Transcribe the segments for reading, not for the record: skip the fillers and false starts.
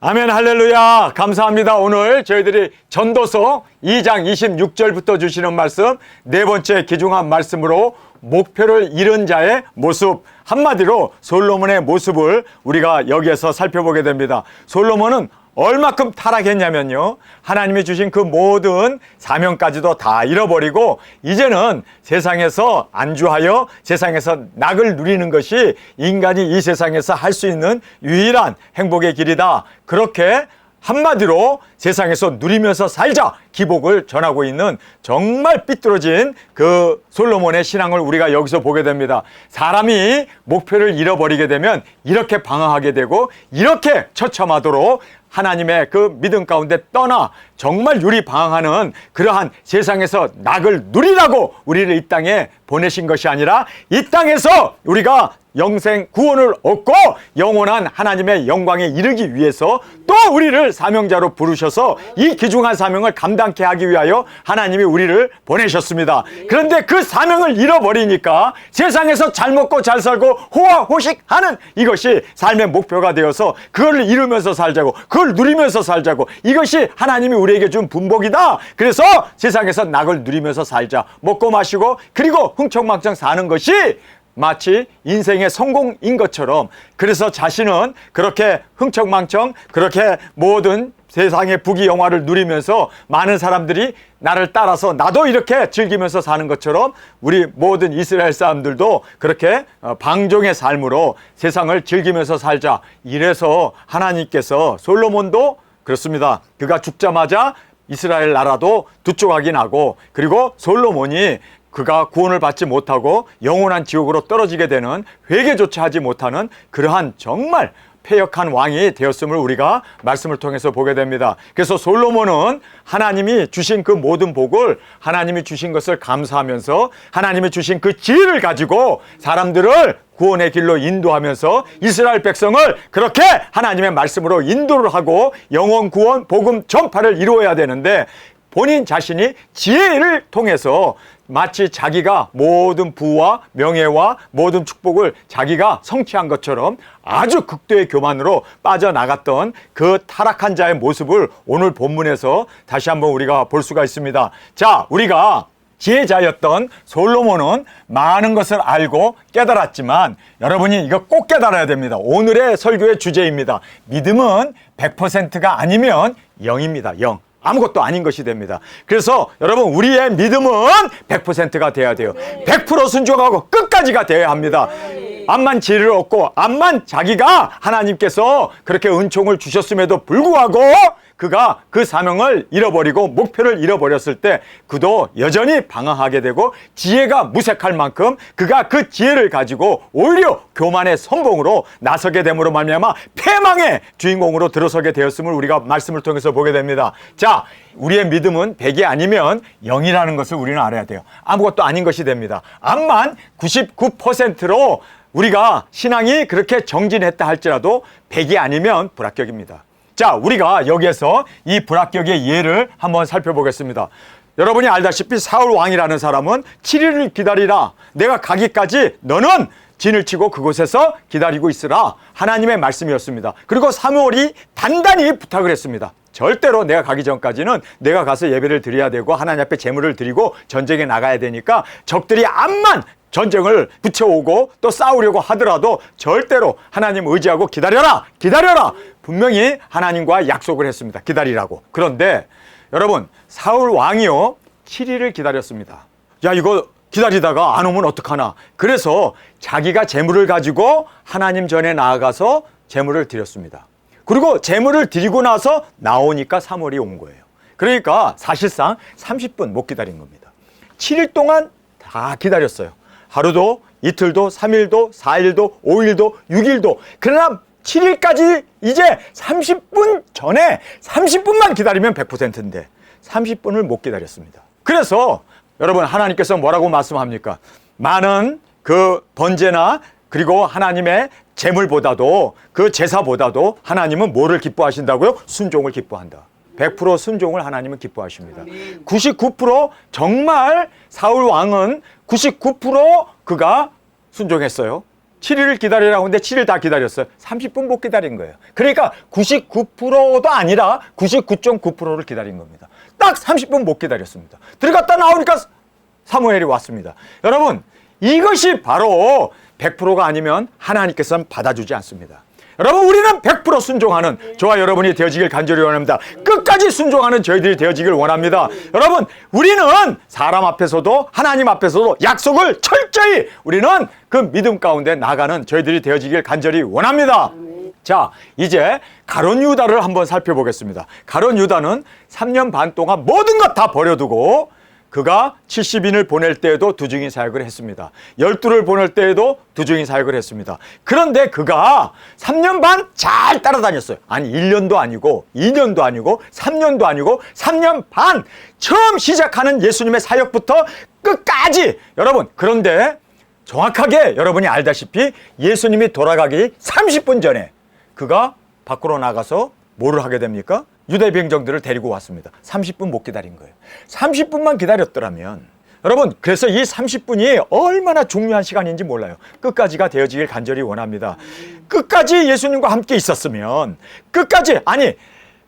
아멘, 할렐루야. 감사합니다. 오늘 저희들이 전도서 2장 26절부터 주시는 말씀, 네 번째 귀중한 말씀으로 목표를 잃은 자의 모습, 한마디로 솔로몬의 모습을 우리가 여기에서 살펴보게 됩니다. 솔로몬은 얼마큼 타락했냐면요, 하나님이 주신 그 모든 사명까지도 다 잃어버리고 이제는 세상에서 안주하여 세상에서 낙을 누리는 것이 인간이 이 세상에서 할 수 있는 유일한 행복의 길이다. 그렇게 한마디로 세상에서 누리면서 살자 기복을 전하고 있는 정말 삐뚤어진 그 솔로몬의 신앙을 우리가 여기서 보게 됩니다. 사람이 목표를 잃어버리게 되면 이렇게 방황하게 되고 이렇게 처참하도록 하나님의 그 믿음 가운데 떠나 정말 유리방황하는 그러한 세상에서 낙을 누리라고 우리를 이 땅에 보내신 것이 아니라 이 땅에서 우리가 영생 구원을 얻고 영원한 하나님의 영광에 이르기 위해서 또 우리를 사명자로 부르셔서 이 귀중한 사명을 감당케 하기 위하여 하나님이 우리를 보내셨습니다. 그런데 그 사명을 잃어버리니까 세상에서 잘 먹고 잘 살고 호화호식하는 이것이 삶의 목표가 되어서 그걸 이루면서 살자고, 그걸 누리면서 살자고, 이것이 하나님이 우리에게 준 분복이다. 그래서 세상에서 낙을 누리면서 살자, 먹고 마시고 그리고 흥청망청 사는 것이 마치 인생의 성공인 것처럼, 그래서 자신은 그렇게 흥청망청 그렇게 모든 세상의 부귀영화를 누리면서 많은 사람들이 나를 따라서 나도 이렇게 즐기면서 사는 것처럼 우리 모든 이스라엘 사람들도 그렇게 방종의 삶으로 세상을 즐기면서 살자. 이래서 하나님께서 솔로몬도 그렇습니다. 그가 죽자마자 이스라엘 나라도 두 조각이 나고, 그리고 솔로몬이 그가 구원을 받지 못하고 영원한 지옥으로 떨어지게 되는, 회개조차 하지 못하는 그러한 정말 패역한 왕이 되었음을 우리가 말씀을 통해서 보게 됩니다. 그래서 솔로몬은 하나님이 주신 그 모든 복을, 하나님이 주신 것을 감사하면서 하나님이 주신 그 지혜를 가지고 사람들을 구원의 길로 인도하면서 이스라엘 백성을 그렇게 하나님의 말씀으로 인도를 하고 영원 구원 복음 전파를 이루어야 되는데, 본인 자신이 지혜를 통해서 마치 자기가 모든 부와 명예와 모든 축복을 자기가 성취한 것처럼 아주 극도의 교만으로 빠져나갔던 그 타락한 자의 모습을 오늘 본문에서 다시 한번 우리가 볼 수가 있습니다. 자, 우리가 지혜자였던 솔로몬은 많은 것을 알고 깨달았지만, 여러분이 이거 꼭 깨달아야 됩니다. 오늘의 설교의 주제입니다. 믿음은 100%가 아니면 0입니다. 0. 아무것도 아닌 것이 됩니다. 그래서 여러분, 우리의 믿음은 100%가 돼야 돼요. 100% 순종하고 끝까지가 돼야 합니다. 암만 지혜를 얻고 암만 자기가 하나님께서 그렇게 은총을 주셨음에도 불구하고 그가 그 사명을 잃어버리고 목표를 잃어버렸을 때 그도 여전히 방황하게 되고 지혜가 무색할 만큼 그가 그 지혜를 가지고 오히려 교만의 선봉으로 나서게 됨으로 말미암아 패망의 주인공으로 들어서게 되었음을 우리가 말씀을 통해서 보게 됩니다. 자, 우리의 믿음은 100이 아니면 0이라는 것을 우리는 알아야 돼요. 아무것도 아닌 것이 됩니다. 암만 99%로 우리가 신앙이 그렇게 정진했다 할지라도 100이 아니면 불합격입니다. 자, 우리가 여기에서 이 불합격의 예를 한번 살펴보겠습니다. 여러분이 알다시피 사울 왕이라는 사람은 7일을 기다리라, 내가 가기까지 너는 진을 치고 그곳에서 기다리고 있으라, 하나님의 말씀이었습니다. 그리고 사무엘이 단단히 부탁을 했습니다. 절대로 내가 가기 전까지는 내가 가서 예배를 드려야 되고 하나님 앞에 제물을 드리고 전쟁에 나가야 되니까 적들이 암만 전쟁을 붙여오고 또 싸우려고 하더라도 절대로 하나님 의지하고 기다려라, 기다려라. 분명히 하나님과 약속을 했습니다. 기다리라고. 그런데 여러분, 사울 왕이요 7일을 기다렸습니다. 야, 이거 기다리다가 안 오면 어떡하나. 그래서 자기가 제물을 가지고 하나님 전에 나아가서 제물을 드렸습니다. 그리고 제물을 드리고 나서 나오니까 사무엘이 온 거예요. 그러니까 사실상 30분 못 기다린 겁니다. 7일 동안 다 기다렸어요. 하루도, 이틀도, 3일도, 4일도, 5일도, 6일도. 그러나 7일까지 이제 30분 전에 30분만 기다리면 100%인데 30분을 못 기다렸습니다. 그래서 여러분, 하나님께서 뭐라고 말씀합니까? 많은 그 번제나 그리고 하나님의 제물보다도, 그 제사보다도 하나님은 뭐를 기뻐하신다고요? 순종을 기뻐한다. 100% 순종을 하나님은 기뻐하십니다. 99% 정말 사울 왕은 99% 그가 순종했어요. 7일을 기다리라고 하는데 7일 다 기다렸어요. 30분 못 기다린 거예요. 그러니까 99%도 아니라 99.9%를 기다린 겁니다. 딱 30분 못 기다렸습니다. 들어갔다 나오니까 사무엘이 왔습니다. 여러분, 이것이 바로 100%가 아니면 하나님께서는 받아주지 않습니다. 여러분, 우리는 100% 순종하는 저와 여러분이 되어지길 간절히 원합니다. 끝까지 순종하는 저희들이 되어지길 원합니다. 여러분, 우리는 사람 앞에서도 하나님 앞에서도 약속을 철저히 우리는 그 믿음 가운데 나가는 저희들이 되어지길 간절히 원합니다. 자, 이제 가룟 유다를 한번 살펴보겠습니다. 가룟 유다는 3년 반 동안 모든 것 다 버려두고 그가 70인을 보낼 때에도 두중인 사역을 했습니다. 12를 보낼 때에도 두중인 사역을 했습니다. 그런데 그가 3년 반 잘 따라다녔어요. 아니 1년도 아니고 2년도 아니고 3년도 아니고 3년 반 처음 시작하는 예수님의 사역부터 끝까지 여러분, 그런데 정확하게 여러분이 알다시피 예수님이 돌아가기 30분 전에 그가 밖으로 나가서 뭐를 하게 됩니까? 유대 병정들을 데리고 왔습니다. 30분 못 기다린 거예요. 30분만 기다렸더라면 여러분, 그래서 이 30분이 얼마나 중요한 시간인지 몰라요. 끝까지가 되어지길 간절히 원합니다. 끝까지 예수님과 함께 있었으면 끝까지, 아니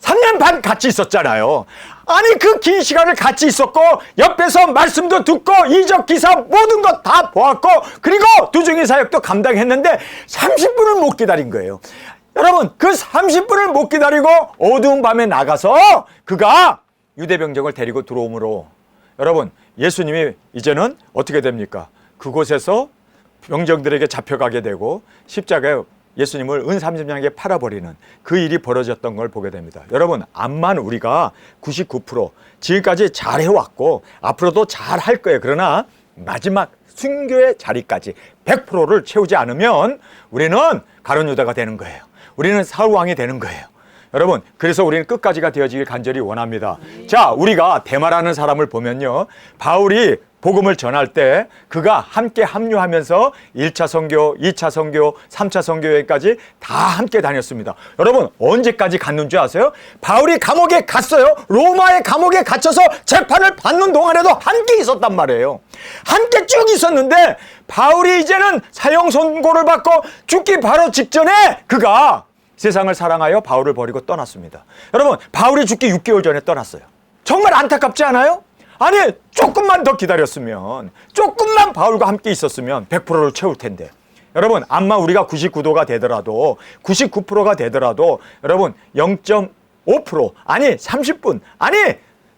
3년 반 같이 있었잖아요. 아니 그 긴 시간을 같이 있었고 옆에서 말씀도 듣고 이적 기사 모든 것 다 보았고 그리고 두중인 사역도 감당했는데 30분을 못 기다린 거예요. 여러분, 그 30분을 못 기다리고 어두운 밤에 나가서 그가 유대병정을 데리고 들어오므로 여러분, 예수님이 이제는 어떻게 됩니까? 그곳에서 병정들에게 잡혀가게 되고 십자가에 예수님을 은30냥에게 팔아버리는 그 일이 벌어졌던 걸 보게 됩니다. 여러분, 암만 우리가 99% 지금까지 잘 해왔고 앞으로도 잘 할 거예요. 그러나 마지막 순교의 자리까지 100%를 채우지 않으면 우리는 가룟 유다가 되는 거예요. 우리는 사울 왕이 되는 거예요. 여러분, 그래서 우리는 끝까지가 되어지길 간절히 원합니다. 자, 우리가 데마라는 사람을 보면요, 바울이 복음을 전할 때 그가 함께 합류하면서 1차 선교, 2차 선교, 3차 선교 여행까지 다 함께 다녔습니다. 여러분, 언제까지 갔는 줄 아세요? 바울이 감옥에 갔어요. 로마의 감옥에 갇혀서 재판을 받는 동안에도 함께 있었단 말이에요. 함께 쭉 있었는데 바울이 이제는 사형 선고를 받고 죽기 바로 직전에 그가 세상을 사랑하여 바울을 버리고 떠났습니다. 여러분, 바울이 죽기 6개월 전에 떠났어요. 정말 안타깝지 않아요? 아니, 조금만 더 기다렸으면, 조금만 바울과 함께 있었으면 100%를 채울 텐데. 여러분, 암만 우리가 99도가 되더라도, 99%가 되더라도, 여러분, 0.5%, 아니 30분, 아니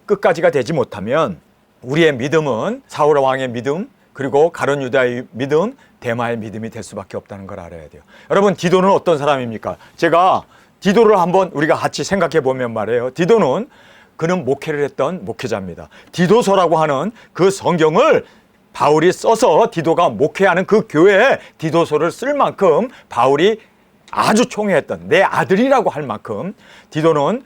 끝까지가 되지 못하면 우리의 믿음은 사울 왕의 믿음, 그리고 가룟 유다의 믿음, 데마의 믿음이 될 수밖에 없다는 걸 알아야 돼요. 여러분, 디도는 어떤 사람입니까? 제가 디도를 한번 우리가 같이 생각해 보면 말이에요. 디도는 그는 목회를 했던 목회자입니다. 디도서라고 하는 그 성경을 바울이 써서 디도가 목회하는 그 교회에 디도서를 쓸 만큼 바울이 아주 총애했던, 내 아들이라고 할 만큼 디도는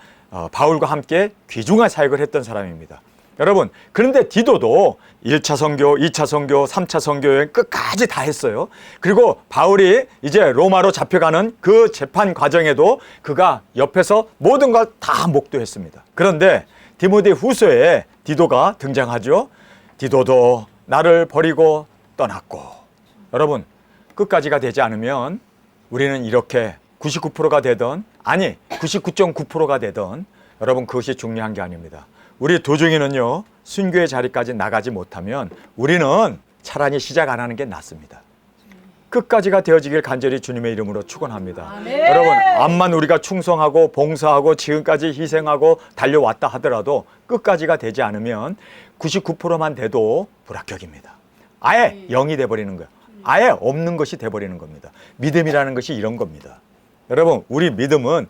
바울과 함께 귀중한 사역을 했던 사람입니다. 여러분, 그런데 디도도 1차 선교, 2차 선교, 3차 선교 여행 끝까지 다 했어요. 그리고 바울이 이제 로마로 잡혀가는 그 재판 과정에도 그가 옆에서 모든 걸 다 목도했습니다. 그런데 디모데 후서에 디도가 등장하죠. 디도도 나를 버리고 떠났고. 여러분, 끝까지가 되지 않으면 우리는 이렇게 99%가 되던, 아니 99.9%가 되던, 여러분, 그것이 중요한 게 아닙니다. 우리 도중에는요, 순교의 자리까지 나가지 못하면 우리는 차라리 시작 안 하는 게 낫습니다. 끝까지가 되어지길 간절히 주님의 이름으로 축원합니다. 여러분, 암만 우리가 충성하고 봉사하고 지금까지 희생하고 달려왔다 하더라도 끝까지가 되지 않으면 99%만 돼도 불합격입니다. 아예 0이 돼버리는 거예요. 아예 없는 것이 돼버리는 겁니다. 믿음이라는 것이 이런 겁니다. 여러분, 우리 믿음은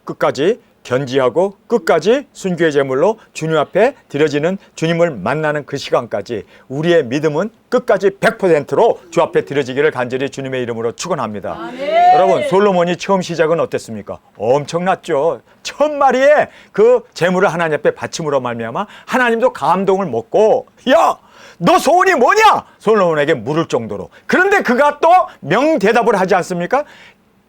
끝까지 견지하고 끝까지 순교의 제물로 주님 앞에 드려지는, 주님을 만나는 그 시간까지 우리의 믿음은 끝까지 100%로 주 앞에 드려지기를 간절히 주님의 이름으로 축원합니다. 여러분, 솔로몬이 처음 시작은 어땠습니까? 엄청났죠. 1000마리의 그 제물을 하나님 앞에 바침으로 말미암아 하나님도 감동을 먹고, 야! 너 소원이 뭐냐? 솔로몬에게 물을 정도로. 그런데 그가 또 명대답을 하지 않습니까?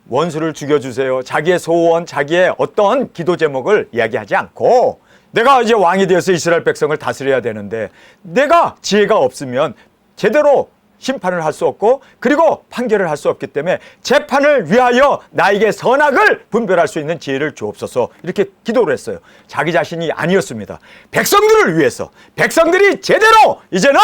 원수를 죽여주세요. 자기의 소원, 자기의 어떤 기도 제목을 이야기하지 않고, 내가 이제 왕이 되어서 이스라엘 백성을 다스려야 되는데 내가 지혜가 없으면 제대로 심판을 할 수 없고 그리고 판결을 할 수 없기 때문에 재판을 위하여 나에게 선악을 분별할 수 있는 지혜를 주옵소서 이렇게 기도를 했어요. 자기 자신이 아니었습니다. 백성들을 위해서 백성들이 제대로 이제는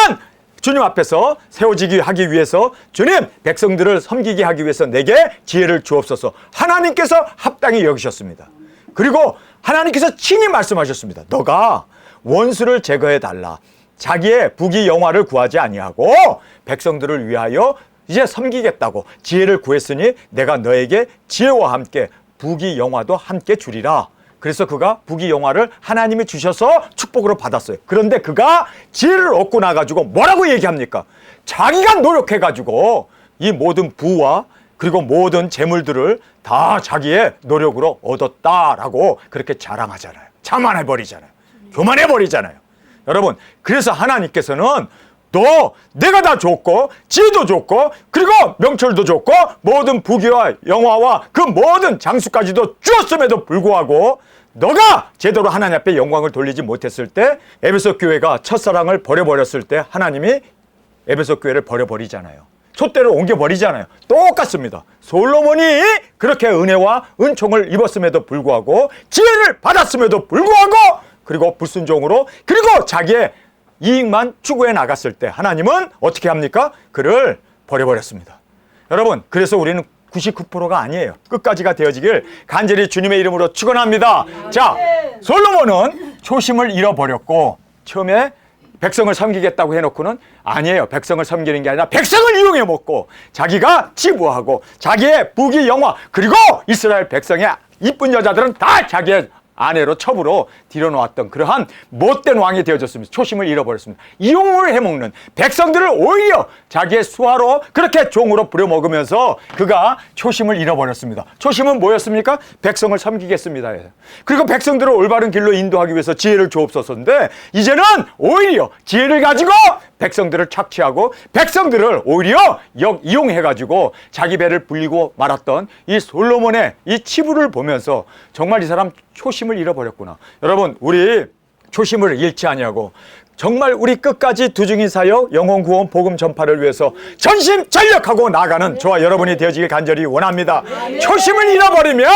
주님 앞에서 세워지기 하기 위해서 주님 백성들을 섬기게 하기 위해서 내게 지혜를 주옵소서 하나님께서 합당히 여기셨습니다. 그리고 하나님께서 친히 말씀하셨습니다. 너가 원수를 제거해 달라. 자기의 부귀영화를 구하지 아니하고 백성들을 위하여 이제 섬기겠다고 지혜를 구했으니 내가 너에게 지혜와 함께 부귀영화도 함께 주리라. 그래서 그가 부귀영화를 하나님이 주셔서 축복으로 받았어요. 그런데 그가 지혜를 얻고 나가지고 뭐라고 얘기합니까? 자기가 노력해가지고 이 모든 부와 그리고 모든 재물들을 다 자기의 노력으로 얻었다라고 그렇게 자랑하잖아요. 자만해버리잖아요. 교만해버리잖아요. 여러분, 그래서 하나님께서는 너 내가 다 줬고 지혜도 줬고 그리고 명철도 줬고 모든 부귀와 영화와 그 모든 장수까지도 주었음에도 불구하고 너가 제대로 하나님 앞에 영광을 돌리지 못했을 때 에베소 교회가 첫사랑을 버려버렸을 때 하나님이 에베소 교회를 버려버리잖아요. 촛대를 옮겨버리잖아요. 똑같습니다. 솔로몬이 그렇게 은혜와 은총을 입었음에도 불구하고 지혜를 받았음에도 불구하고 그리고 불순종으로 그리고 자기의 이익만 추구해 나갔을 때 하나님은 어떻게 합니까? 그를 버려버렸습니다. 여러분, 그래서 우리는 99%가 아니에요. 끝까지가 되어지길 간절히 주님의 이름으로 축원합니다. 자, 솔로몬은 초심을 잃어버렸고 처음에 백성을 섬기겠다고 해놓고는 아니에요. 백성을 섬기는 게 아니라 백성을 이용해 먹고 자기가 치부하고 자기의 부귀 영화 그리고 이스라엘 백성의 이쁜 여자들은 다 자기의 아내로 첩으로 들여놓았던 그러한 못된 왕이 되어졌습니다. 초심을 잃어버렸습니다. 이용을 해먹는 백성들을 오히려 자기의 수하로 그렇게 종으로 부려먹으면서 그가 초심을 잃어버렸습니다. 초심은 뭐였습니까? 백성을 섬기겠습니다. 그리고 백성들을 올바른 길로 인도하기 위해서 지혜를 주옵소서인데 이제는 오히려 지혜를 가지고 백성들을 착취하고 백성들을 오히려 이용해가지고 자기 배를 불리고 말았던 이 솔로몬의 이 치부를 보면서 정말 이 사람 초심을 잃어버렸구나. 여러분, 우리 초심을 잃지 아니하고 정말 우리 끝까지 두중인 사역 영혼 구원 복음 전파를 위해서 전심전력하고 나가는 저와 여러분이 되어지길 간절히 원합니다. 초심을 잃어버리면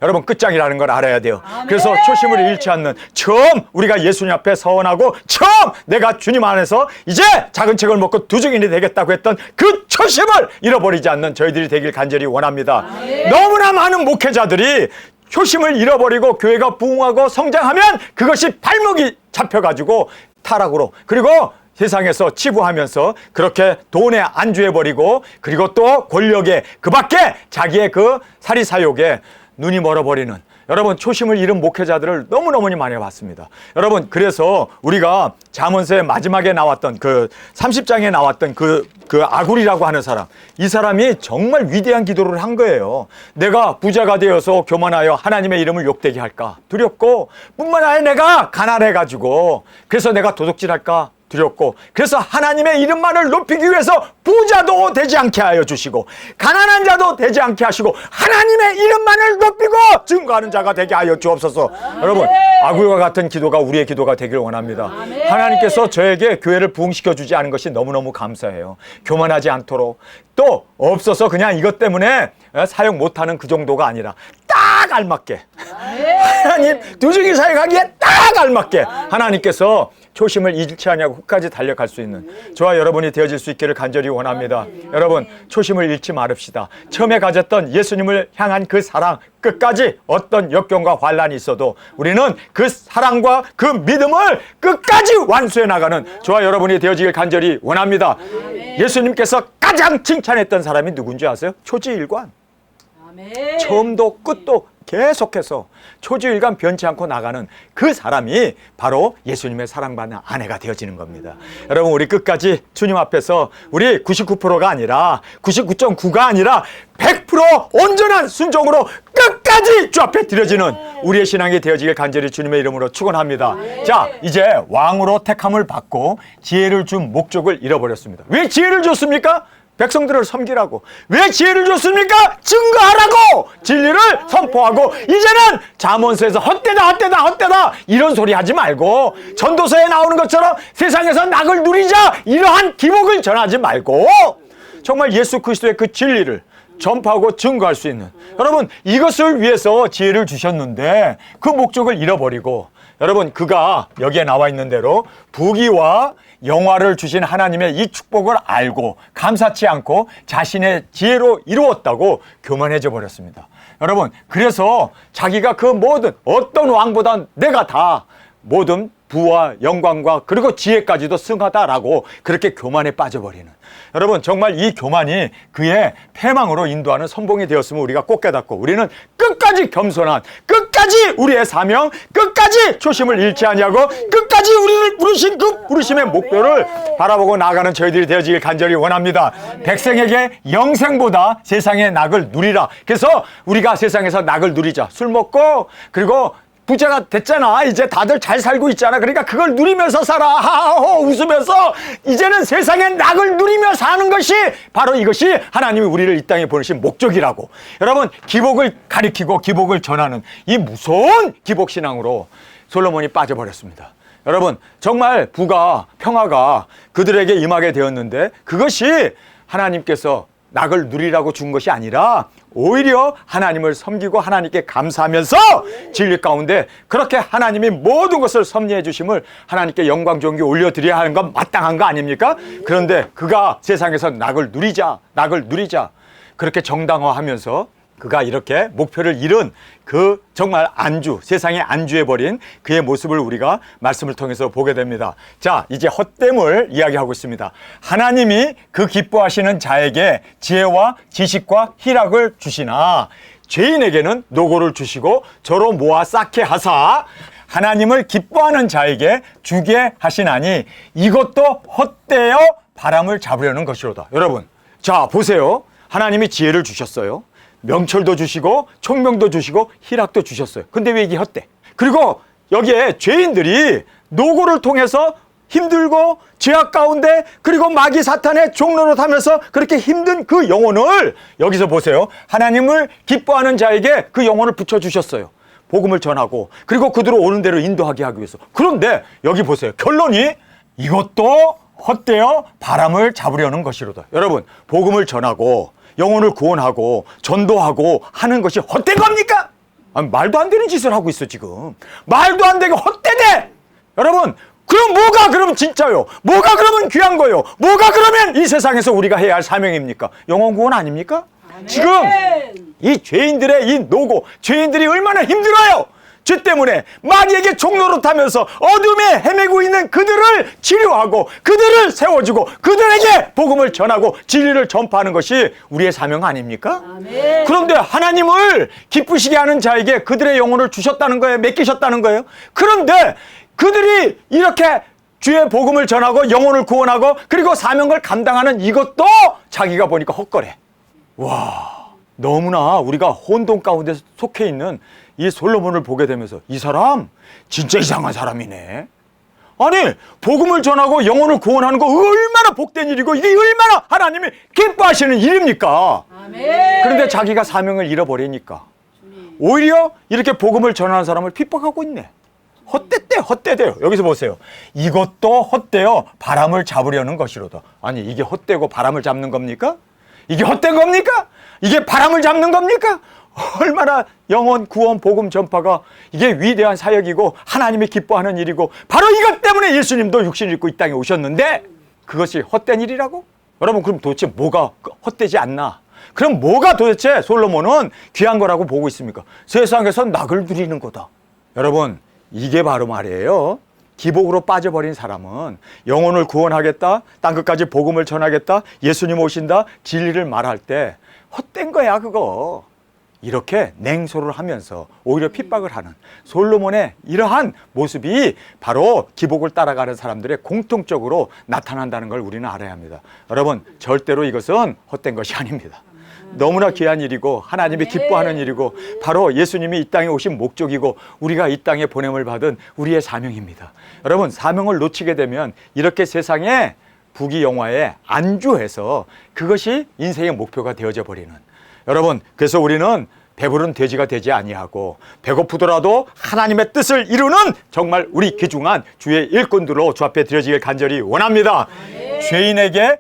여러분 끝장이라는 걸 알아야 돼요. 그래서 초심을 잃지 않는 처음 우리가 예수님 앞에 서원하고 처음 내가 주님 안에서 이제 작은 책을 먹고 두중인이 되겠다고 했던 그 초심을 잃어버리지 않는 저희들이 되길 간절히 원합니다. 너무나 많은 목회자들이 초심을 잃어버리고 교회가 부흥하고 성장하면 그것이 발목이 잡혀가지고 타락으로 그리고 세상에서 치부하면서 그렇게 돈에 안주해버리고 그리고 또 권력에 그 밖에 자기의 그 사리사욕에 눈이 멀어버리는 여러분 초심을 잃은 목회자들을 너무너무 많이 봤습니다. 여러분 그래서 우리가 잠언서의 마지막에 나왔던 그 30장에 나왔던 그 아굴이라고 하는 사람 이 사람이 정말 위대한 기도를 한 거예요. 내가 부자가 되어서 교만하여 하나님의 이름을 욕되게 할까 두렵고 뿐만 아니라 내가 가난해가지고 그래서 내가 도둑질할까 두렵고 그래서 하나님의 이름만을 높이기 위해서 부자도 되지 않게 하여 주시고 가난한 자도 되지 않게 하시고 하나님의 이름만을 높이고 증거하는 자가 되게 하여 주옵소서. 여러분 아굴과 같은 기도가 우리의 기도가 되길 원합니다. 하나님께서 저에게 교회를 부흥시켜 주지 않은 것이 너무너무 감사해요. 교만하지 않도록 또 없어서 그냥 이것 때문에 사용 못하는 그 정도가 아니라 딱 알맞게 하나님 두중이 사역하기에 딱 알맞게 하나님께서 초심을 잃지 않냐고 끝까지 달려갈 수 있는 저와 여러분이 되어질 수 있기를 간절히 원합니다. 여러분 초심을 잃지 말읍시다. 처음에 가졌던 예수님을 향한 그 사랑 끝까지 어떤 역경과 환란이 있어도 우리는 그 사랑과 그 믿음을 끝까지 완수해 나가는 저와 여러분이 되어지길 간절히 원합니다. 예수님께서 가장 칭찬했던 사람이 누군지 아세요? 초지일관. 처음도 끝도 계속해서 초지일관 변치 않고 나가는 그 사람이 바로 예수님의 사랑받는 아내가 되어지는 겁니다. 여러분 우리 끝까지 주님 앞에서 우리 99%가 아니라 99.9가 아니라 100% 온전한 순종으로 끝까지 주 앞에 드려지는 우리의 신앙이 되어지길 간절히 주님의 이름으로 축원합니다. 자 이제 왕으로 택함을 받고 지혜를 준 목적을 잃어버렸습니다. 왜 지혜를 줬습니까? 백성들을 섬기라고. 왜 지혜를 줬습니까? 증거하라고. 진리를 선포하고. 이제는 잠언서에서 헛되다 이런 소리 하지 말고, 전도서에 나오는 것처럼 세상에서 낙을 누리자, 이러한 기복을 전하지 말고 정말 예수 그리스도의 그 진리를 전파하고 증거할 수 있는, 여러분 이것을 위해서 지혜를 주셨는데 그 목적을 잃어버리고, 여러분 그가 여기에 나와 있는 대로 부귀와 영화를 주신 하나님의 이 축복을 알고 감사치 않고 자신의 지혜로 이루었다고 교만해져 버렸습니다. 여러분, 그래서 자기가 그 모든 어떤 왕보다 내가 다 모든 부와 영광과 그리고 지혜까지도 승하다라고 그렇게 교만에 빠져버리는, 여러분 정말 이 교만이 그의 패망으로 인도하는 선봉이 되었음을 우리가 꼭 깨닫고, 우리는 끝까지 겸손한, 끝까지 우리의 사명, 끝까지 초심을 잃지 아니하고 끝까지 우리를 부르신 그 부르심의 목표를 바라보고 나아가는 저희들이 되어지길 간절히 원합니다. 백성에게 영생보다 세상의 낙을 누리라. 그래서 우리가 세상에서 낙을 누리자. 술 먹고 그리고 부자가 됐잖아. 이제 다들 잘 살고 있잖아. 그러니까 그걸 누리면서 살아. 하하호 웃으면서 이제는 세상의 낙을 누리며 사는 것이 바로 이것이 하나님이 우리를 이 땅에 보내신 목적이라고. 여러분, 기복을 가리키고 기복을 전하는 이 무서운 기복신앙으로 솔로몬이 빠져버렸습니다. 여러분, 정말 부가, 평화가 그들에게 임하게 되었는데 그것이 하나님께서 낙을 누리라고 준 것이 아니라 오히려 하나님을 섬기고 하나님께 감사하면서 진리 가운데 그렇게 하나님이 모든 것을 섭리해 주심을 하나님께 영광 존귀 올려드려야 하는 건 마땅한 거 아닙니까? 그런데 그가 세상에서 낙을 누리자 그렇게 정당화하면서 그가 이렇게 목표를 잃은 그 정말 안주, 세상에 안주해버린 그의 모습을 우리가 말씀을 통해서 보게 됩니다. 자, 이제 헛됨을 이야기하고 있습니다. 하나님이 그 기뻐하시는 자에게 지혜와 지식과 희락을 주시나 죄인에게는 노고를 주시고 저로 모아 쌓게 하사 하나님을 기뻐하는 자에게 주게 하시나니 이것도 헛되어 바람을 잡으려는 것이로다. 여러분, 자 보세요. 하나님이 지혜를 주셨어요. 명철도 주시고 총명도 주시고 희락도 주셨어요. 근데 왜 이게 헛돼? 그리고 여기에 죄인들이 노고를 통해서 힘들고 죄악 가운데 그리고 마귀 사탄의 종로로 타면서 그렇게 힘든 그 영혼을 여기서 보세요. 하나님을 기뻐하는 자에게 그 영혼을 붙여주셨어요. 복음을 전하고 그리고 그들을 옳은 대로 인도하게 하기 위해서. 그런데 여기 보세요. 결론이 이것도 헛되어 바람을 잡으려는 것이로다. 여러분, 복음을 전하고 영혼을 구원하고 전도하고 하는 것이 헛된 겁니까? 아니, 말도 안 되는 짓을 하고 있어 지금. 말도 안 되게 헛되대. 여러분, 그럼 뭐가 그러면 진짜요? 뭐가 그러면 귀한 거요? 뭐가 그러면 이 세상에서 우리가 해야 할 사명입니까? 영혼 구원 아닙니까? 아멘. 지금 이 죄인들의 이 노고, 죄인들이 얼마나 힘들어요. 죄 때문에 마귀에게 종로로 타면서 어둠에 헤매고 있는 그들을 치료하고 그들을 세워주고 그들에게 복음을 전하고 진리를 전파하는 것이 우리의 사명 아닙니까? 아멘. 그런데 하나님을 기쁘시게 하는 자에게 그들의 영혼을 주셨다는 거예요. 맡기셨다는 거예요. 그런데 그들이 이렇게 주의 복음을 전하고 영혼을 구원하고 그리고 사명을 감당하는 이것도 자기가 보니까 헛거래. 와, 너무나 우리가 혼돈 가운데 속해 있는 이 솔로몬을 보게 되면서 이 사람 진짜 이상한 사람이네. 아니, 복음을 전하고 영혼을 구원하는 거 얼마나 복된 일이고 이게 얼마나 하나님이 기뻐하시는 일입니까? 아멘. 그런데 자기가 사명을 잃어버리니까 오히려 이렇게 복음을 전하는 사람을 핍박하고 있네. 헛되대요. 여기서 보세요. 이것도 헛되어 바람을 잡으려는 것이로다. 아니, 이게 헛되고 바람을 잡는 겁니까? 이게 헛된 겁니까? 이게 바람을 잡는 겁니까? 얼마나 영혼 구원 복음 전파가 이게 위대한 사역이고 하나님이 기뻐하는 일이고 바로 이것 때문에 예수님도 육신을 입고 이 땅에 오셨는데 그것이 헛된 일이라고? 여러분, 그럼 도대체 뭐가 헛되지 않나? 그럼 뭐가 도대체 솔로몬은 귀한 거라고 보고 있습니까? 세상에서 낙을 누리는 거다. 여러분, 이게 바로 말이에요. 기복으로 빠져버린 사람은 영혼을 구원하겠다, 땅끝까지 복음을 전하겠다, 예수님 오신다, 진리를 말할 때 헛된 거야 그거. 이렇게 냉소를 하면서 오히려 핍박을 하는 솔로몬의 이러한 모습이 바로 기복을 따라가는 사람들의 공통적으로 나타난다는 걸 우리는 알아야 합니다. 여러분, 절대로 이것은 헛된 것이 아닙니다. 너무나 귀한 일이고 하나님이 기뻐하는 일이고 바로 예수님이 이 땅에 오신 목적이고 우리가 이 땅에 보냄을 받은 우리의 사명입니다. 여러분, 사명을 놓치게 되면 이렇게 세상에 부귀영화에 안주해서 그것이 인생의 목표가 되어져 버리는, 여러분, 그래서 우리는 배부른 돼지가 되지 아니하고 배고프더라도 하나님의 뜻을 이루는 정말 우리 귀중한 주의 일꾼들로 주 앞에 드려지길 간절히 원합니다. 죄인에게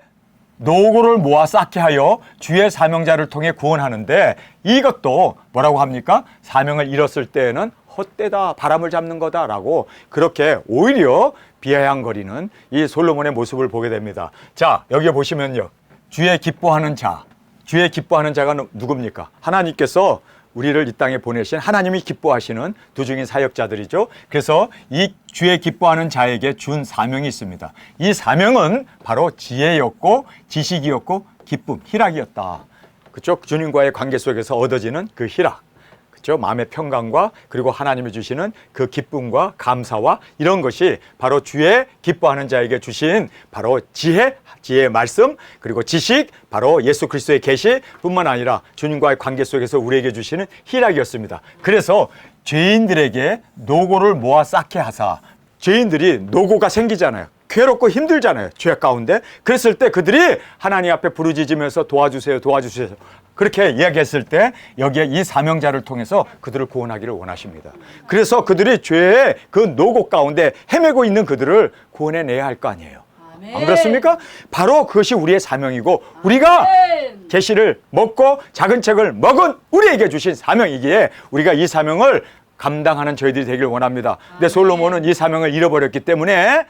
노고를 모아 쌓게 하여 주의 사명자를 통해 구원하는데, 이것도 뭐라고 합니까? 사명을 잃었을 때에는 헛되다, 바람을 잡는 거다라고 그렇게 오히려 비아냥거리는 이 솔로몬의 모습을 보게 됩니다. 자, 여기 보시면요, 주의 기뻐하는 자, 주의 기뻐하는 자가 누굽니까? 하나님께서 우리를 이 땅에 보내신, 하나님이 기뻐하시는 두 중인 사역자들이죠. 그래서 이 주의 기뻐하는 자에게 준 사명이 있습니다. 이 사명은 바로 지혜였고 지식이었고 기쁨, 희락이었다. 그렇죠? 주님과의 관계 속에서 얻어지는 그 희락, 그렇죠? 마음의 평강과 그리고 하나님이 주시는 그 기쁨과 감사와 이런 것이 바로 주의 기뻐하는 자에게 주신 바로 지혜의 말씀, 그리고 지식, 바로 예수 그리스도의 계시뿐만 아니라 주님과의 관계 속에서 우리에게 주시는 희락이었습니다. 그래서 죄인들에게 노고를 모아 쌓게 하사, 죄인들이 노고가 생기잖아요. 괴롭고 힘들잖아요, 죄 가운데. 그랬을 때 그들이 하나님 앞에 부르짖으면서 도와주세요, 도와주세요, 그렇게 이야기했을 때 여기에 이 사명자를 통해서 그들을 구원하기를 원하십니다. 그래서 그들이 죄의 그 노고 가운데 헤매고 있는 그들을 구원해내야 할 거 아니에요. 안 그렇습니까? 바로 그것이 우리의 사명이고, 우리가 계시를 먹고 작은 책을 먹은 우리에게 주신 사명이기에 우리가 이 사명을 감당하는 저희들이 되길 원합니다. 근데 솔로몬은 이 사명을 잃어버렸기 때문에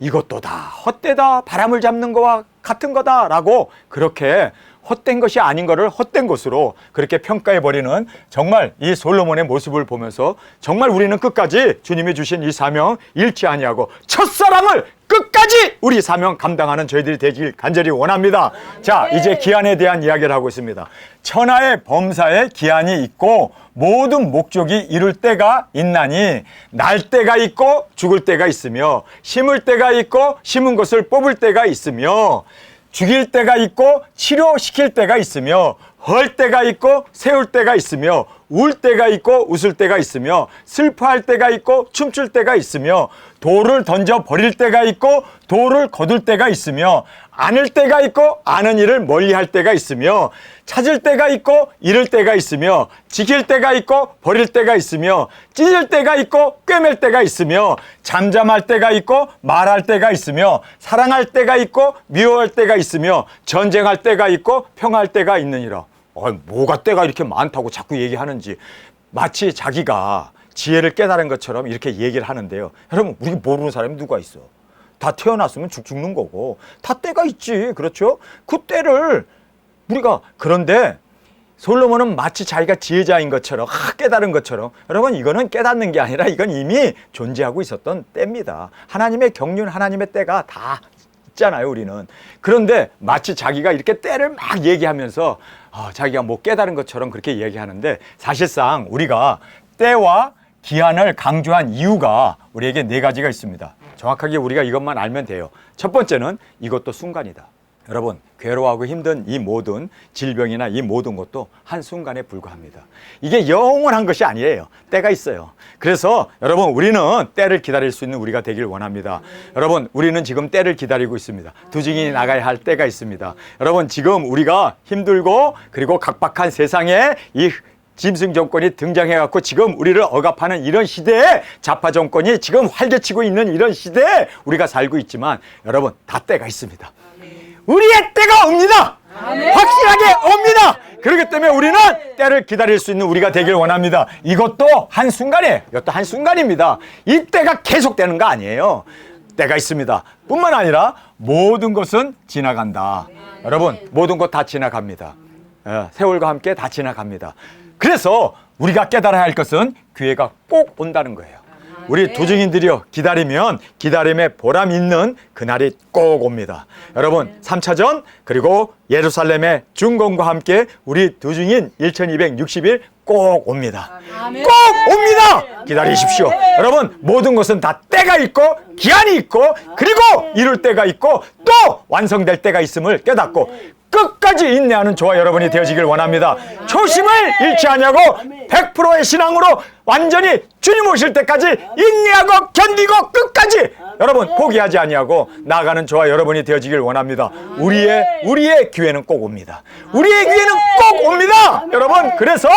이것도 다 헛되다, 바람을 잡는 거와 같은 거다라고 그렇게 헛된 것이 아닌 것을 헛된 것으로 그렇게 평가해버리는 정말 이 솔로몬의 모습을 보면서 정말 우리는 끝까지 주님이 주신 이 사명 잃지 아니하고 첫사랑을 끝까지 우리 사명 감당하는 저희들이 되길 간절히 원합니다. 자, 이제 기한에 대한 이야기를 하고 있습니다. 천하의 범사에 기한이 있고 모든 목적이 이룰 때가 있나니, 날 때가 있고 죽을 때가 있으며, 심을 때가 있고 심은 것을 뽑을 때가 있으며, 죽일 때가 있고 치료시킬 때가 있으며, 헐 때가 있고 세울 때가 있으며, 울 때가 있고 웃을 때가 있으며, 슬퍼할 때가 있고 춤출 때가 있으며, 돌을 던져 버릴 때가 있고 돌을 거둘 때가 있으며, 안을 때가 있고 아는 일을 멀리할 때가 있으며, 찾을 때가 있고 잃을 때가 있으며, 지킬 때가 있고 버릴 때가 있으며, 찢을 때가 있고 꿰맬 때가 있으며, 잠잠할 때가 있고 말할 때가 있으며, 사랑할 때가 있고 미워할 때가 있으며, 전쟁할 때가 있고 평화할 때가 있느니라. 뭐가 때가 이렇게 많다고 자꾸 얘기하는지, 마치 자기가 지혜를 깨달은 것처럼 이렇게 얘기를 하는데요. 여러분, 우리 모르는 사람이 누가 있어? 다 태어났으면 죽는 거고 다 때가 있지, 그렇죠? 그 때를 우리가, 그런데 솔로몬은 마치 자기가 지혜자인 것처럼, 깨달은 것처럼, 여러분, 이거는 깨닫는 게 아니라 이건 이미 존재하고 있었던 때입니다. 하나님의 경륜, 하나님의 때가 다 있잖아요, 우리는. 그런데 마치 자기가 이렇게 때를 막 얘기하면서 자기가 뭐 깨달은 것처럼 그렇게 얘기하는데, 사실상 우리가 때와 기한을 강조한 이유가 우리에게 네 가지가 있습니다. 정확하게 우리가 이것만 알면 돼요. 첫 번째는 이것도 순간이다. 여러분, 괴로워하고 힘든 이 모든 질병이나 이 모든 것도 한순간에 불과합니다. 이게 영원한 것이 아니에요. 때가 있어요. 그래서 여러분, 우리는 때를 기다릴 수 있는 우리가 되길 원합니다. 여러분, 우리는 지금 때를 기다리고 있습니다. 두 증인이 나가야 할 때가 있습니다. 여러분, 지금 우리가 힘들고 그리고 각박한 세상에 이 짐승 정권이 등장해갖고 지금 우리를 억압하는 이런 시대에, 좌파 정권이 지금 활개치고 있는 이런 시대에 우리가 살고 있지만, 여러분, 다 때가 있습니다. 우리의 때가 옵니다. 확실하게 옵니다. 그렇기 때문에 우리는 때를 기다릴 수 있는 우리가 되길 원합니다. 이것도 한순간이에요. 이것도 한순간입니다. 이 때가 계속되는 거 아니에요. 때가 있습니다. 뿐만 아니라 모든 것은 지나간다. 여러분, 모든 것 다 지나갑니다. 세월과 함께 다 지나갑니다. 그래서 우리가 깨달아야 할 것은 기회가 꼭 온다는 거예요. 우리 두 증인들이요, 기다리면 기다림에 보람 있는 그날이 꼭 옵니다. 여러분, 3차전 그리고 예루살렘의 중건과 함께 우리 두 증인 1260일 꼭 옵니다. 꼭 옵니다. 기다리십시오. 여러분, 모든 것은 다 때가 있고 기한이 있고 그리고 이룰 때가 있고 또 완성될 때가 있음을 깨닫고, 끝까지 인내하는 저와 여러분이 되어지길 원합니다. 초심을 잃지 않냐고 100%의 신앙으로 완전히 주님 오실 때까지 인내하고 견디고 끝까지 여러분 포기하지 아니하고 나아가는 저와 여러분이 되어지길 원합니다. 우리의 기회는 꼭 옵니다. 우리의 기회는 꼭 옵니다. 여러분, 그래서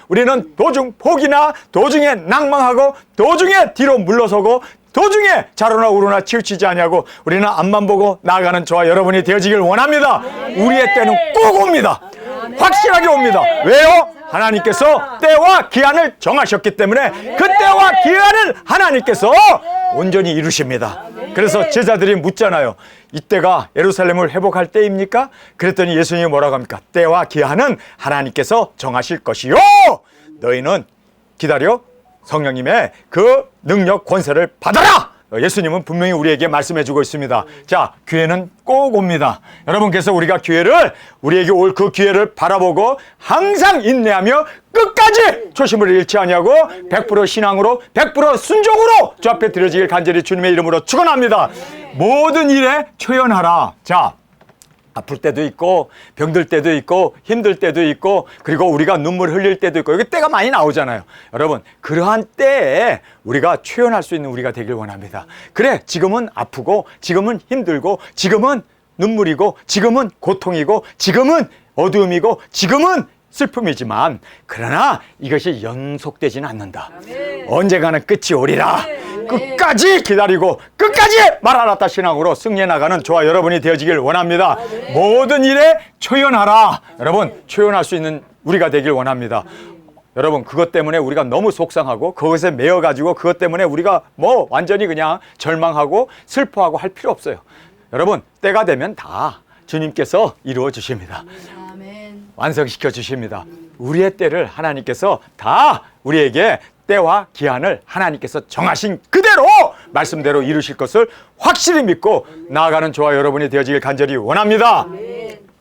우리는 도중 포기나 도중에 낭망하고 도중에 뒤로 물러서고 도중에 좌로나 우로나 치우치지 아니하고 우리는 앞만 보고 나아가는 저와 여러분이 되어지길 원합니다. 우리의 때는 꼭 옵니다. 확실하게 옵니다. 왜요? 하나님께서 때와 기한을 정하셨기 때문에 그 때와 기한을 하나님께서 온전히 이루십니다. 그래서 제자들이 묻잖아요. 이때가 예루살렘을 회복할 때입니까? 그랬더니 예수님이 뭐라고 합니까? 때와 기한은 하나님께서 정하실 것이요, 너희는 기다려 성령님의 그 능력 권세를 받아라. 예수님은 분명히 우리에게 말씀해주고 있습니다. 자, 기회는 꼭 옵니다. 여러분께서 우리가 우리에게 올 그 기회를 바라보고 항상 인내하며 끝까지 초심을 잃지 아니하고 100% 신앙으로 100% 순종으로 주 앞에 드려지길 간절히 주님의 이름으로 축원합니다. 모든 일에 초연하라. 자, 아플 때도 있고 병들 때도 있고 힘들 때도 있고 그리고 우리가 눈물 흘릴 때도 있고 여기 때가 많이 나오잖아요. 여러분, 그러한 때에 우리가 초연할 수 있는 우리가 되길 원합니다. 그래, 지금은 아프고 지금은 힘들고 지금은 눈물이고 지금은 고통이고 지금은 어두움이고 지금은 슬픔이지만 그러나 이것이 연속되지는 않는다. 언젠가는 끝이 오리라. 끝까지 기다리고 끝까지 말하라다 신앙으로 승리해 나가는 저와 여러분이 되어지길 원합니다. 모든 일에 초연하라. 여러분, 초연할 수 있는 우리가 되길 원합니다. 여러분, 그것 때문에 우리가 너무 속상하고 그것에 매여가지고 그것 때문에 우리가 완전히 그냥 절망하고 슬퍼하고 할 필요 없어요. 여러분, 때가 되면 다 주님께서 이루어 주십니다. 완성시켜 주십니다. 우리의 때를 하나님께서 다 우리에게 때와 기한을 하나님께서 정하신 그대로 말씀대로 이루실 것을 확실히 믿고 나아가는 저와 여러분이 되어지길 간절히 원합니다.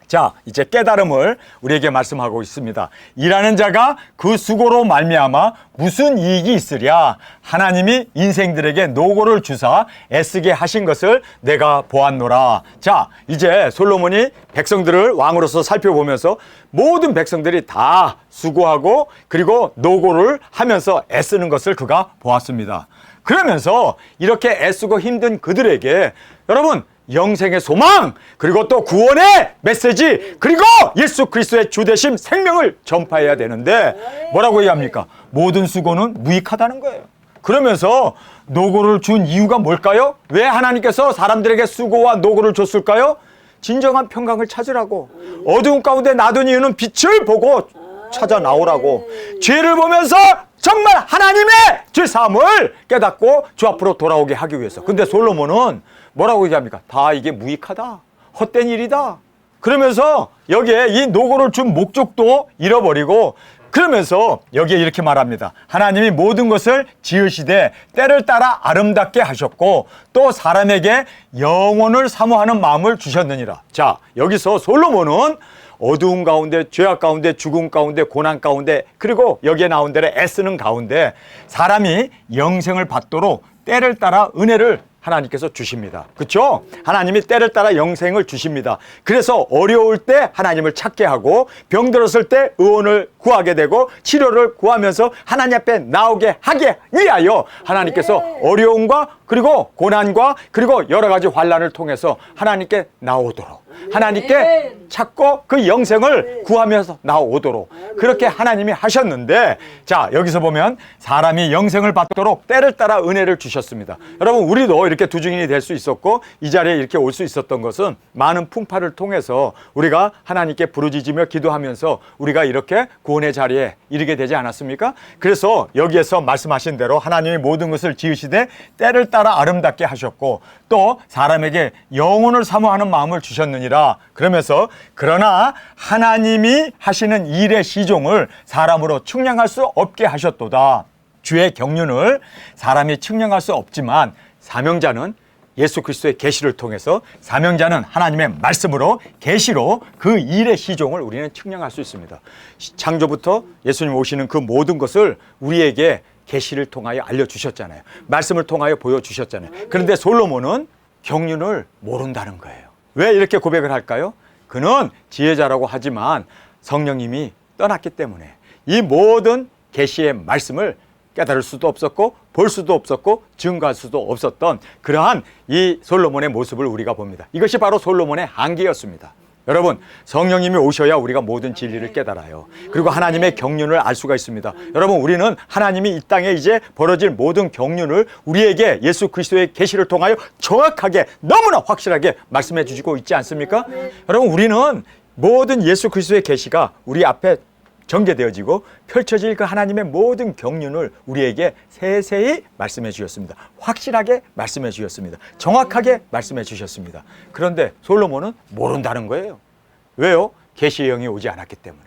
자, 이제 깨달음을 우리에게 말씀하고 있습니다. 일하는 자가 그 수고로 말미암아 무슨 이익이 있으랴. 하나님이 인생들에게 노고를 주사 애쓰게 하신 것을 내가 보았노라. 자, 이제 솔로몬이 백성들을 왕으로서 살펴보면서 모든 백성들이 다 수고하고 그리고 노고를 하면서 애쓰는 것을 그가 보았습니다. 그러면서 이렇게 애쓰고 힘든 그들에게 여러분, 영생의 소망, 그리고 또 구원의 메시지, 그리고 예수 그리스도의 주되심 생명을 전파해야 되는데 뭐라고 얘기합니까? 모든 수고는 무익하다는 거예요. 그러면서 노고를 준 이유가 뭘까요? 왜 하나님께서 사람들에게 수고와 노고를 줬을까요? 진정한 평강을 찾으라고. 어두운 가운데 놔둔 이유는 빛을 보고 찾아 나오라고. 죄를 보면서 정말 하나님의 죄사함을 깨닫고 주 앞으로 돌아오게 하기 위해서. 근데 솔로몬은 뭐라고 얘기합니까? 다 이게 무익하다, 헛된 일이다. 그러면서 여기에 이 노고를 준 목적도 잃어버리고 그러면서 여기에 이렇게 말합니다. 하나님이 모든 것을 지으시되 때를 따라 아름답게 하셨고 또 사람에게 영혼을 사모하는 마음을 주셨느니라. 자, 여기서 솔로몬은 어두운 가운데, 죄악 가운데, 죽음 가운데, 고난 가운데, 그리고 여기에 나온 대로 애쓰는 가운데 사람이 영생을 받도록 때를 따라 은혜를 하나님께서 주십니다. 그렇죠? 하나님이 때를 따라 영생을 주십니다. 그래서 어려울 때 하나님을 찾게 하고 병들었을 때 의원을 구하게 되고 치료를 구하면서 하나님 앞에 나오게 하게 위하여 하나님께서 어려움과 그리고 고난과 그리고 여러 가지 환난을 통해서 하나님께 나오도록 하나님께 찾고 그 영생을 구하면서 나오도록 그렇게 하나님이 하셨는데, 자, 여기서 보면 사람이 영생을 받도록 때를 따라 은혜를 주셨습니다. 여러분, 우리도 이렇게 두 증인이 될 수 있었고 이 자리에 이렇게 올 수 있었던 것은 많은 풍파를 통해서 우리가 하나님께 부르짖으며 기도하면서 우리가 이렇게 구원의 자리에 이르게 되지 않았습니까? 그래서 여기에서 말씀하신 대로 하나님이 모든 것을 지으시되 때를 따라 아름답게 하셨고 또 사람에게 영혼을 사모하는 마음을 주셨느니라. 그러면서 그러나 하나님이 하시는 일의 시종을 사람으로 측량할 수 없게 하셨도다. 주의 경륜을 사람이 측량할 수 없지만 사명자는 예수 그리스도의 계시를 통해서, 사명자는 하나님의 말씀으로 계시로 그 일의 시종을 우리는 측량할 수 있습니다. 창조부터 예수님 오시는 그 모든 것을 우리에게 계시를 통하여 알려주셨잖아요. 말씀을 통하여 보여주셨잖아요. 그런데 솔로몬은 경륜을 모른다는 거예요. 왜 이렇게 고백을 할까요? 그는 지혜자라고 하지만 성령님이 떠났기 때문에 이 모든 계시의 말씀을 깨달을 수도 없었고 볼 수도 없었고 증거할 수도 없었던 그러한 이 솔로몬의 모습을 우리가 봅니다. 이것이 바로 솔로몬의 한계였습니다. 여러분, 성령님이 오셔야 우리가 모든 진리를 깨달아요. 그리고 하나님의 경륜을 알 수가 있습니다. 여러분, 우리는 하나님이 이 땅에 이제 벌어질 모든 경륜을 우리에게 예수 그리스도의 계시를 통하여 정확하게 너무나 확실하게 말씀해 주시고 있지 않습니까? 여러분, 우리는 모든 예수 그리스도의 계시가 우리 앞에 전개되어지고 펼쳐질 그 하나님의 모든 경륜을 우리에게 세세히 말씀해 주셨습니다. 확실하게 말씀해 주셨습니다. 정확하게 말씀해 주셨습니다. 그런데 솔로몬은 모른다는 거예요. 왜요? 계시의 영이 오지 않았기 때문에.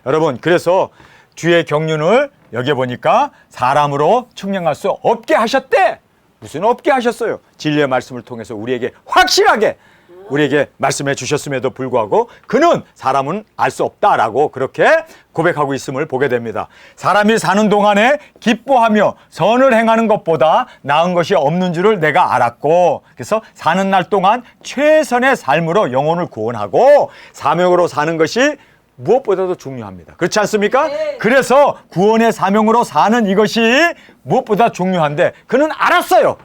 여러분, 그래서 주의 경륜을 여기 보니까 사람으로 측량할 수 없게 하셨대. 무슨 없게 하셨어요? 진리의 말씀을 통해서 우리에게 확실하게 우리에게 말씀해 주셨음에도 불구하고 그는 사람은 알 수 없다라고 그렇게 고백하고 있음을 보게 됩니다. 사람이 사는 동안에 기뻐하며 선을 행하는 것보다 나은 것이 없는 줄을 내가 알았고, 그래서 사는 날 동안 최선의 삶으로 영혼을 구원하고 사명으로 사는 것이 무엇보다도 중요합니다. 그렇지 않습니까? 네. 그래서 구원의 사명으로 사는 이것이 무엇보다 중요한데 그는 알았어요.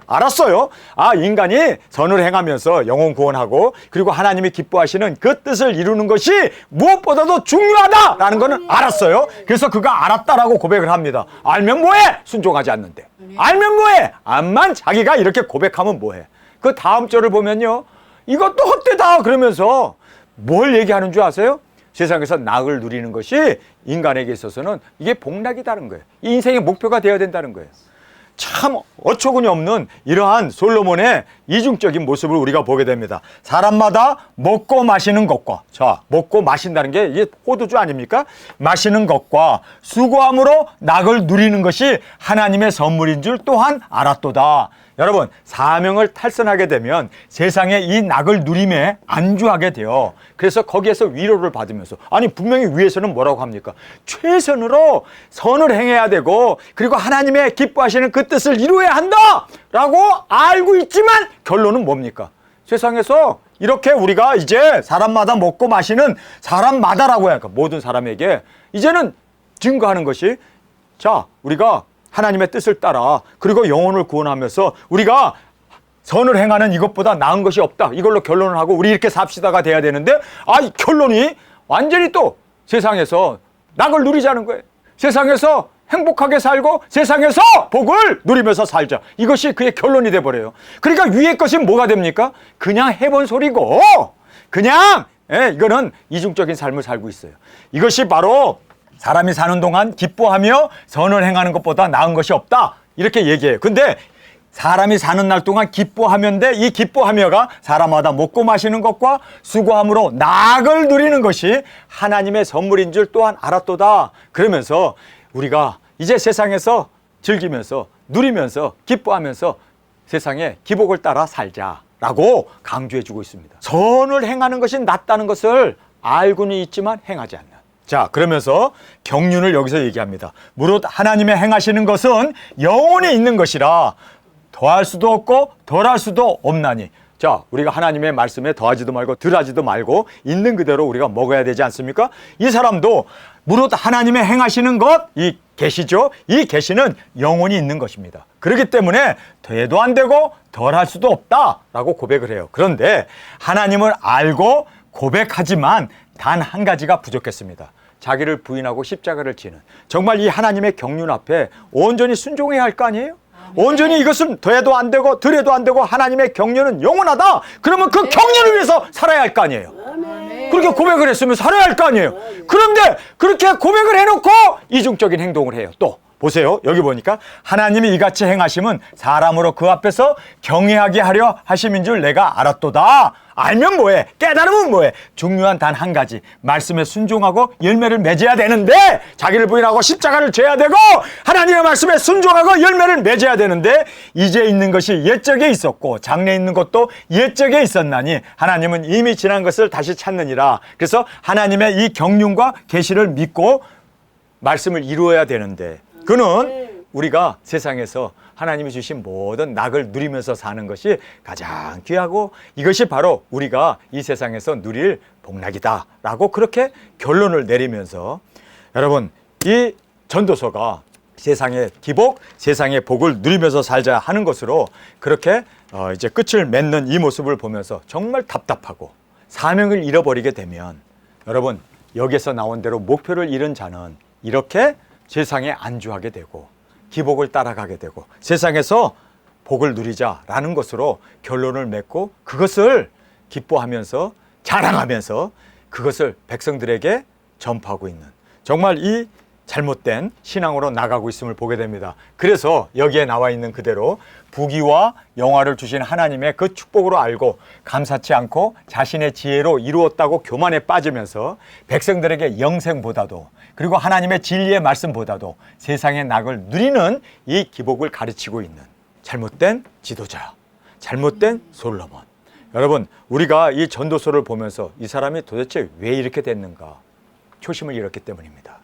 아, 인간이 선을 행하면서 영혼 구원하고 그리고 하나님이 기뻐하시는 그 뜻을 이루는 것이 무엇보다도 중요하다라는 거는 알았어요. 그래서 그가 알았다라고 고백을 합니다. 알면 뭐해? 순종하지 않는데. 알면 뭐해? 암만 자기가 이렇게 고백하면 뭐해? 그 다음 절을 보면요, 이것도 헛되다 그러면서 뭘 얘기하는 줄 아세요? 세상에서 낙을 누리는 것이 인간에게 있어서는 이게 복락이다는 거예요. 이 인생의 목표가 되어야 된다는 거예요. 참 어처구니 없는 이러한 솔로몬의 이중적인 모습을 우리가 보게 됩니다. 사람마다 먹고 마시는 것과, 자, 먹고 마신다는 게 이게 포도주 아닙니까? 마시는 것과 수고함으로 낙을 누리는 것이 하나님의 선물인 줄 또한 알았도다. 여러분, 사명을 탈선하게 되면 세상에 이 낙을 누림에 안주하게 돼요. 그래서 거기에서 위로를 받으면서, 아니 분명히 위에서는 뭐라고 합니까? 최선으로 선을 행해야 되고 그리고 하나님의 기뻐하시는 그 뜻을 이루어야 한다 라고 알고 있지만 결론은 뭡니까? 세상에서 이렇게 우리가 이제 사람마다 먹고 마시는, 사람마다라고 해야 할까? 모든 사람에게 이제는 증거하는 것이, 자, 우리가 하나님의 뜻을 따라 그리고 영혼을 구원하면서 우리가 선을 행하는 이것보다 나은 것이 없다, 이걸로 결론을 하고 우리 이렇게 삽시다가 돼야 되는데, 이 결론이 완전히 또 세상에서 낙을 누리자는 거예요. 세상에서 행복하게 살고 세상에서 복을 누리면서 살자, 이것이 그의 결론이 돼버려요. 그러니까 위의 것이 뭐가 됩니까? 그냥 해본 소리고 그냥 이거는 이중적인 삶을 살고 있어요. 이것이 바로 사람이 사는 동안 기뻐하며 선을 행하는 것보다 나은 것이 없다, 이렇게 얘기해요. 근데 사람이 사는 날 동안 기뻐하면데 이 기뻐하며가 사람마다 먹고 마시는 것과 수고함으로 낙을 누리는 것이 하나님의 선물인 줄 또한 알았도다. 그러면서 우리가 이제 세상에서 즐기면서 누리면서 기뻐하면서 세상의 기복을 따라 살자라고 강조해주고 있습니다. 선을 행하는 것이 낫다는 것을 알고는 있지만 행하지 않는. 자, 그러면서 경륜을 여기서 얘기합니다. 무릇 하나님의 행하시는 것은 영혼이 있는 것이라 더할 수도 없고 덜할 수도 없나니. 자, 우리가 하나님의 말씀에 더하지도 말고 덜하지도 말고 있는 그대로 우리가 먹어야 되지 않습니까? 이 사람도 무릇 하나님의 행하시는 것, 이 계시죠? 이 계시는 영혼이 있는 것입니다. 그렇기 때문에 더해도 안 되고 덜할 수도 없다라고 고백을 해요. 그런데 하나님을 알고 고백하지만 단 한 가지가 부족했습니다. 자기를 부인하고 십자가를 지는, 정말 이 하나님의 경륜 앞에 온전히 순종해야 할 거 아니에요? 온전히 이것은 더해도 안 되고 덜해도 안 되고 하나님의 경륜은 영원하다. 그러면 그 경륜을 위해서 살아야 할 거 아니에요? 그렇게 고백을 했으면 살아야 할 거 아니에요? 그런데 그렇게 고백을 해놓고 이중적인 행동을 해요. 또 보세요. 여기 보니까 하나님이 이같이 행하심은 사람으로 그 앞에서 경외하게 하려 하심인 줄 내가 알았도다. 알면 뭐해? 깨달으면 뭐해? 중요한 단 한 가지, 말씀에 순종하고 열매를 맺어야 되는데, 자기를 부인하고 십자가를 져야 되고 하나님의 말씀에 순종하고 열매를 맺어야 되는데, 이제 있는 것이 옛적에 있었고 장래 있는 것도 옛적에 있었나니 하나님은 이미 지난 것을 다시 찾느니라. 그래서 하나님의 이 경륜과 계시를 믿고 말씀을 이루어야 되는데 그는 우리가 세상에서 하나님이 주신 모든 낙을 누리면서 사는 것이 가장 귀하고 이것이 바로 우리가 이 세상에서 누릴 복락이다 라고 그렇게 결론을 내리면서 여러분 이 전도서가 세상의 기복, 세상의 복을 누리면서 살자 하는 것으로 그렇게 이제 끝을 맺는 이 모습을 보면서 정말 답답하고 사명을 잃어버리게 되면 여러분 여기서 나온 대로 목표를 잃은 자는 이렇게 세상에 안주하게 되고 기복을 따라가게 되고 세상에서 복을 누리자라는 것으로 결론을 맺고 그것을 기뻐하면서 자랑하면서 그것을 백성들에게 전파하고 있는 정말 이 잘못된 신앙으로 나가고 있음을 보게 됩니다. 그래서 여기에 나와 있는 그대로 부귀와 영화를 주신 하나님의 그 축복으로 알고 감사치 않고 자신의 지혜로 이루었다고 교만에 빠지면서 백성들에게 영생보다도 그리고 하나님의 진리의 말씀보다도 세상의 낙을 누리는 이 기복을 가르치고 있는 잘못된 지도자, 잘못된 솔로몬. 여러분 우리가 이 전도서를 보면서 이 사람이 도대체 왜 이렇게 됐는가? 초심을 잃었기 때문입니다.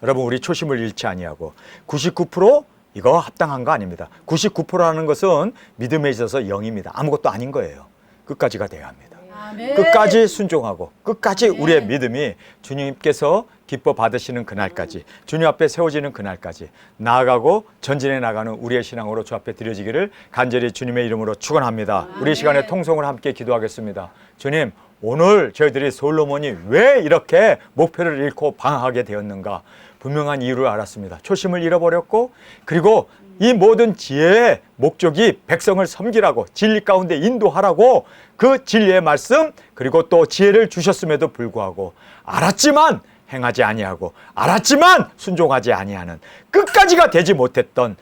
여러분 우리 초심을 잃지 아니하고 99% 이거 합당한 거 아닙니다. 99%라는 것은 믿음에 있어서 0입니다. 아무것도 아닌 거예요. 끝까지가 돼야 합니다. 아멘. 끝까지 순종하고 끝까지 우리의 믿음이 주님께서 기뻐 받으시는 그날까지 주님 앞에 세워지는 그날까지 나아가고 전진해 나가는 우리의 신앙으로 주 앞에 드려지기를 간절히 주님의 이름으로 축원합니다. 우리 시간에 통성을 함께 기도하겠습니다. 주님 오늘 저희들이 솔로몬이 왜 이렇게 목표를 잃고 방황하게 되었는가 분명한 이유를 알았습니다. 초심을 잃어버렸고 그리고 이 모든 지혜의 목적이 백성을 섬기라고 진리 가운데 인도하라고 그 진리의 말씀 그리고 또 지혜를 주셨음에도 불구하고 알았지만 행하지 아니하고 알았지만 순종하지 아니하는 끝까지가 되지 못했던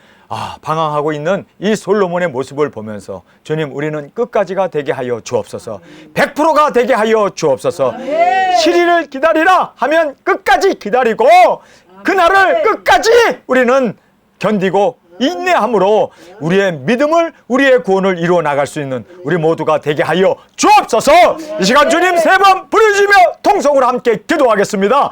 방황하고 있는 이 솔로몬의 모습을 보면서 주님 우리는 끝까지가 되게 하여 주옵소서 100%가 되게 하여 주옵소서 7일을 기다리라 하면 끝까지 기다리고 그날을 끝까지 우리는 견디고 인내함으로 우리의 믿음을 우리의 구원을 이루어 나갈 수 있는 우리 모두가 되게 하여 주옵소서. 이 시간 주님 세 번 부르짖으며 통성으로 함께 기도하겠습니다.